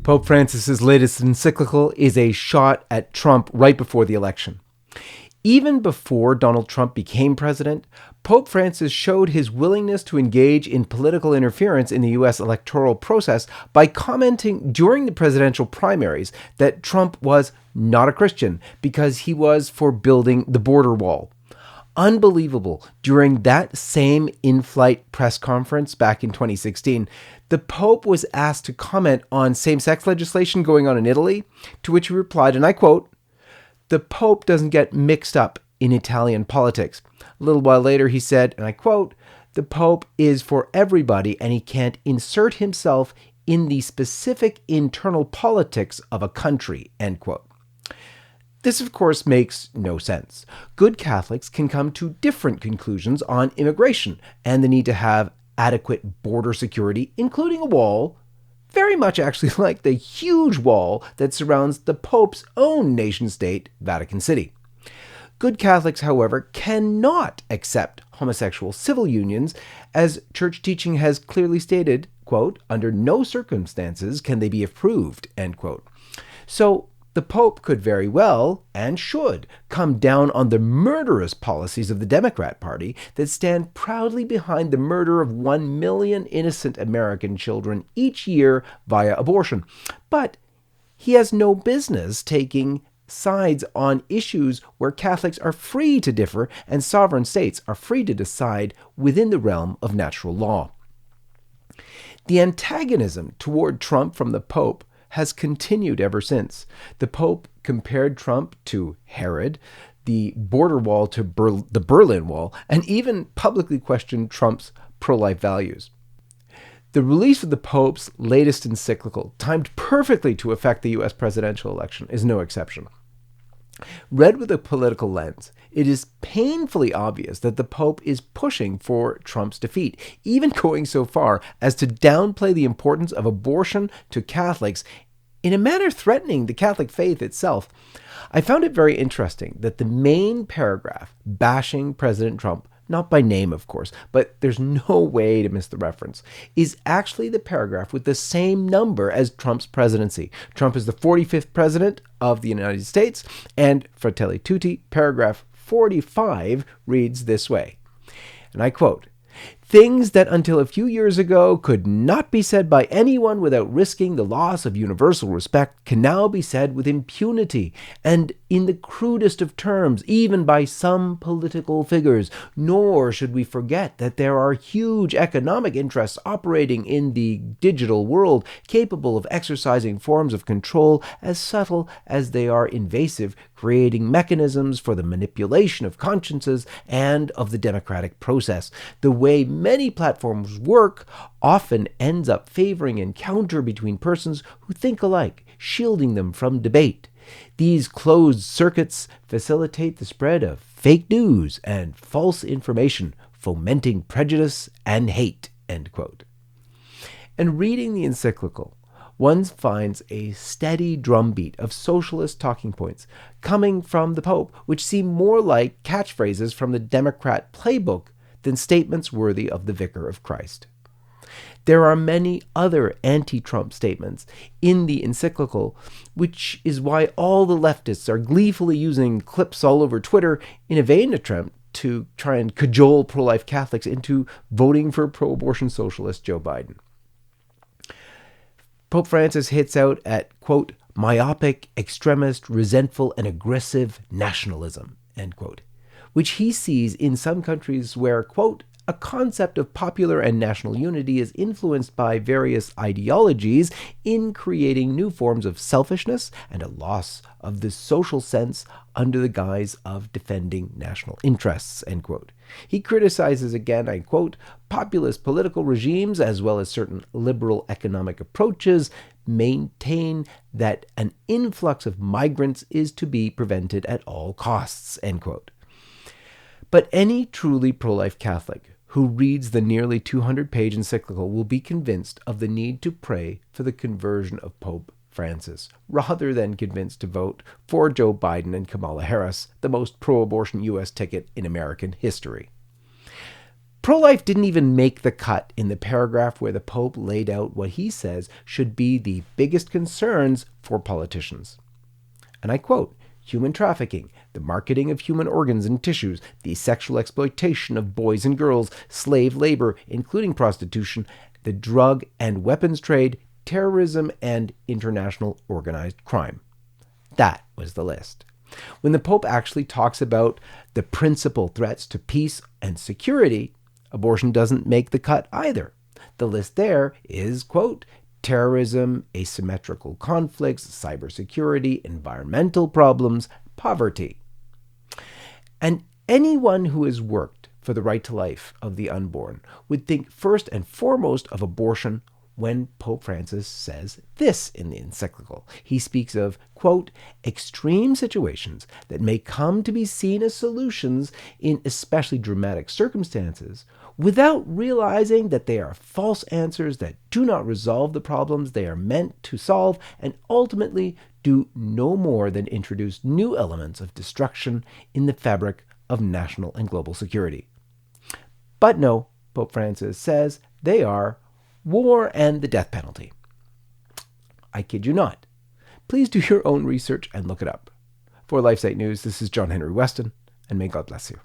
Pope Francis's latest encyclical is a shot at Trump right before the election. Even before Donald Trump became president, Pope Francis showed his willingness to engage in political interference in the U.S. electoral process by commenting during the presidential primaries that Trump was not a Christian because he was for building the border wall. Unbelievable, during that same in-flight press conference back in 2016, the Pope was asked to comment on same-sex legislation going on in Italy, to which he replied, and I quote, "The Pope doesn't get mixed up in Italian politics." A little while later, he said, and I quote, "The Pope is for everybody and he can't insert himself in the specific internal politics of a country," end quote. This, of course, makes no sense. Good Catholics can come to different conclusions on immigration and the need to have adequate border security, including a wall, very much actually like the huge wall that surrounds the Pope's own nation-state, Vatican City. Good Catholics, however, cannot accept homosexual civil unions, as church teaching has clearly stated, quote, "under no circumstances can they be approved," end quote. So the Pope could very well, and should, come down on the murderous policies of the Democrat Party that stand proudly behind the murder of 1 million innocent American children each year via abortion. But he has no business taking sides on issues where Catholics are free to differ and sovereign states are free to decide within the realm of natural law. The antagonism toward Trump from the Pope has continued ever since. The Pope compared Trump to Herod, the border wall to the Berlin Wall, and even publicly questioned Trump's pro-life values. The release of the Pope's latest encyclical, timed perfectly to affect the U.S. presidential election, is no exception. Read with a political lens, it is painfully obvious that the Pope is pushing for Trump's defeat, even going so far as to downplay the importance of abortion to Catholics in a manner threatening the Catholic faith itself. I found it very interesting that the main paragraph bashing President Trump, not by name of course, but there's no way to miss the reference, is actually the paragraph with the same number as Trump's presidency. Trump is the 45th president of the United States, and Fratelli Tutti, paragraph 45 reads this way, and I quote, "Things that until a few years ago could not be said by anyone without risking the loss of universal respect can now be said with impunity and in the crudest of terms, even by some political figures. Nor should we forget that there are huge economic interests operating in the digital world, capable of exercising forms of control as subtle as they are invasive, creating mechanisms for the manipulation of consciences and of the democratic process. The way many platforms work often ends up favoring encounter between persons who think alike, shielding them from debate. These closed circuits facilitate the spread of fake news and false information, fomenting prejudice and hate," end quote. And reading the encyclical, one finds a steady drumbeat of socialist talking points coming from the Pope, which seem more like catchphrases from the Democrat playbook than statements worthy of the Vicar of Christ. There are many other anti-Trump statements in the encyclical, which is why all the leftists are gleefully using clips all over Twitter in a vain attempt to try and cajole pro-life Catholics into voting for pro-abortion socialist Joe Biden. Pope Francis hits out at, quote, "myopic, extremist, resentful, and aggressive nationalism," end quote, which he sees in some countries where, quote, "a concept of popular and national unity is influenced by various ideologies in creating new forms of selfishness and a loss of the social sense under the guise of defending national interests," end quote. He criticizes again, I quote, "populist political regimes as well as certain liberal economic approaches maintain that an influx of migrants is to be prevented at all costs," end quote. But any truly pro-life Catholic who reads the nearly 200-page encyclical will be convinced of the need to pray for the conversion of Pope Francis, rather than convinced to vote for Joe Biden and Kamala Harris, the most pro-abortion U.S. ticket in American history. Pro-life didn't even make the cut in the paragraph where the Pope laid out what he says should be the biggest concerns for politicians. And I quote, "Human trafficking, the marketing of human organs and tissues, the sexual exploitation of boys and girls, slave labor, including prostitution, the drug and weapons trade, terrorism, and international organized crime." That was the list. When the Pope actually talks about the principal threats to peace and security, abortion doesn't make the cut either. The list there is, quote, terrorism, asymmetrical conflicts, cybersecurity, environmental problems, poverty. And anyone who has worked for the right to life of the unborn would think first and foremost of abortion when Pope Francis says this in the encyclical. He speaks of, quote, extreme situations that may come to be seen as solutions in especially dramatic circumstances, without realizing that they are false answers that do not resolve the problems they are meant to solve, and ultimately do no more than introduce new elements of destruction in the fabric of national and global security. But no, Pope Francis says they are war and the death penalty. I kid you not. Please do your own research and look it up. For LifeSite News, this is John Henry Weston, and may God bless you.